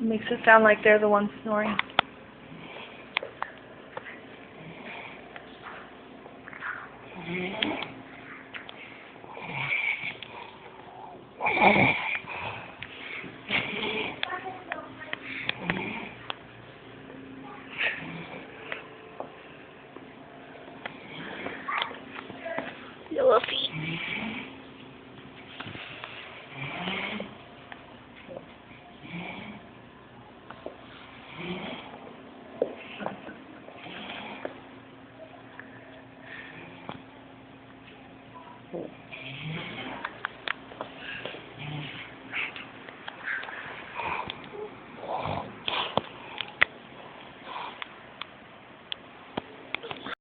Makes it sound like they're the ones snoring. Your little feet. Cool.